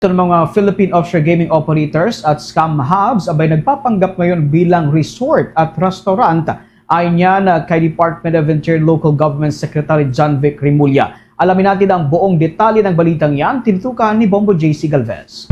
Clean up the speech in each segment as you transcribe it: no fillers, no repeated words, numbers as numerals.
Ng mga Philippine offshore gaming operators at scam hubs abay nagpapanggap ngayon bilang resort at restaurant. Ayon niyan kay Department of Interior Local Government Secretary John Vic Remulla. Alamin natin ang buong detalye ng balitang yan, tinutukan ni Bombo JC Galvez.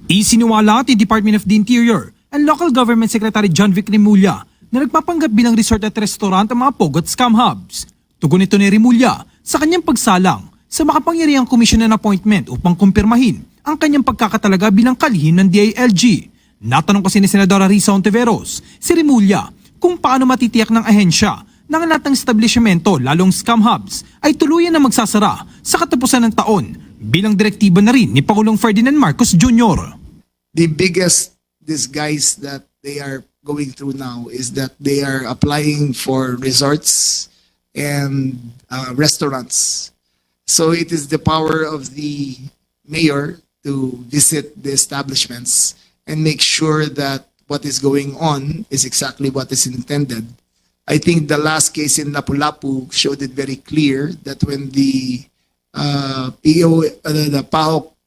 Isiniwalat ni Department of the Interior and Local Government Secretary John Vic Remulla na nagpapanggap bilang resort at restaurant ang mga POG at scam hubs. Tugon ito ni Remulla sa kanyang pagsalang sa makapangyarihang komisyon ng appointment upang kumpirmahin ang kanyang pagkakatalaga bilang kalihim ng DILG. Natanong kasi ni Senadora Risa Ontiveros si Remulla kung paano matitiyak ng ahensya ng lahat ng establishmento lalong scam hubs ay tuluyan na magsasara sa katapusan ng taon bilang direktiba na rin ni Pangulong Ferdinand Marcos Jr. The biggest disguise that they are going through now is that they are applying for resorts and restaurants. So it is the power of the mayor to visit the establishments and make sure that what is going on is exactly what is intended. I think the last case in Lapu-Lapu showed it very clear that when the PAOK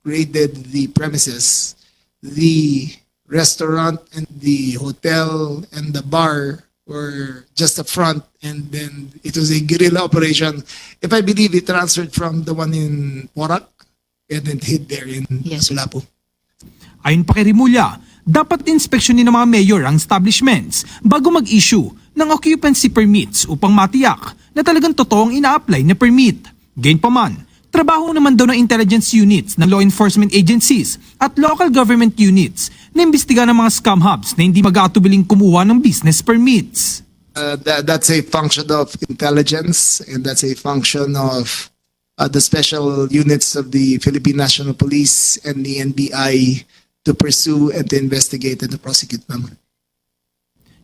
raided the premises, the restaurant and the hotel and the bar were just up front, and then it was a guerrilla operation. If I believe it transferred from the one in Porac and then hid there in Lapu. Ayon pa kay Remulla, dapat inspeksyonin ng mga mayor ang establishments bago mag-issue ng occupancy permits upang matiyak na talagang totoong ina-apply na permit. Gayunpaman, trabaho naman daw ng intelligence units ng law enforcement agencies at local government units na imbestiga ng mga scam hubs na hindi mag-aatubiling kumuha ng business permits. That's a function of intelligence, and that's a function of the special units of the Philippine National Police and the NBI to pursue and to investigate and to prosecute them.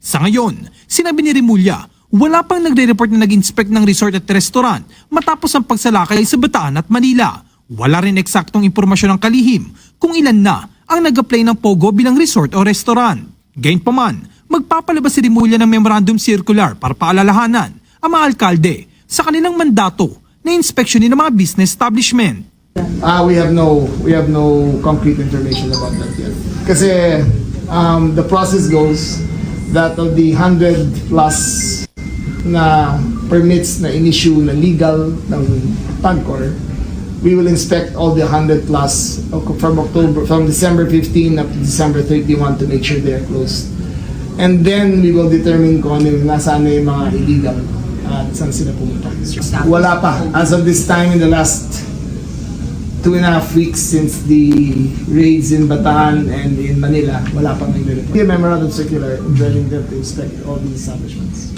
Sa ngayon, sinabi ni Remulla, wala pang nagre-report na nag-inspect ng resort at restaurant matapos ang pagsalakay sa Bataan at Manila. Wala rin eksaktong impormasyon ng kalihim kung ilan na ang nag-apply ng POGO bilang resort o restaurant. Gayunpaman, magpapalabas si Remulla ng memorandum circular para paalalahanan ang mga alkalde sa kanilang mandato na inspeksyonin ng mga business establishment. We have no concrete information about that yet. Kasi the process goes that of the 100 plus na permits na in-issue na legal ng PAGCOR, we will inspect all the 100 plus from December 15 up to December 31 to make sure they are closed. And then we will determine kung ano nasaan na yung mga illegal at saan sila pumunta. Wala pa. As of this time, in the last 2.5 weeks since the raids in Bataan and in Manila, wala pang nagre-report. A memorandum circular urging them to inspect all these establishments.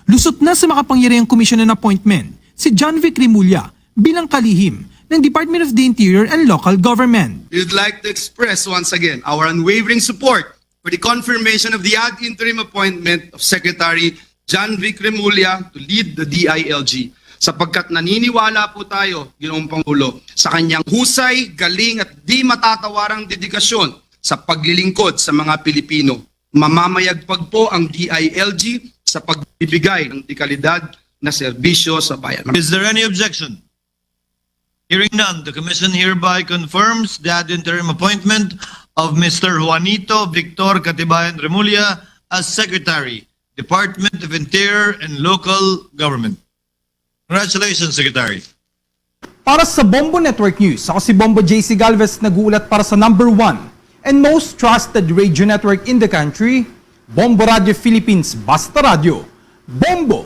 Lusot na sa makapangyarihang komisyon ng appointment si John Vic Remulla bilang kalihim ng Department of the Interior and Local Government. We would like to express once again our unwavering support for the confirmation of the ad interim appointment of Secretary John Vic Remulla to lead the DILG. Sapagkat naniniwala po tayo, Ginoong Pangulo, sa kanyang husay, galing at di matatawarang dedikasyon sa paglilingkod sa mga Pilipino. Mamamayagpag po ang DILG sa pagbibigay ng dekalidad na serbisyo sa bayan. Is there any objection? Hearing none, the Commission hereby confirms the ad interim appointment of Mr. Juanito Victor Katibayan Remulla as Secretary, Department of Interior and Local Government. Congratulations, Secretary. Para sa Bombo Network News, ako si Bombo JC Galvez nag-uulat para sa number 1 and most trusted radio network in the country, Bombo Radio Philippines, Basta Radio. Bombo!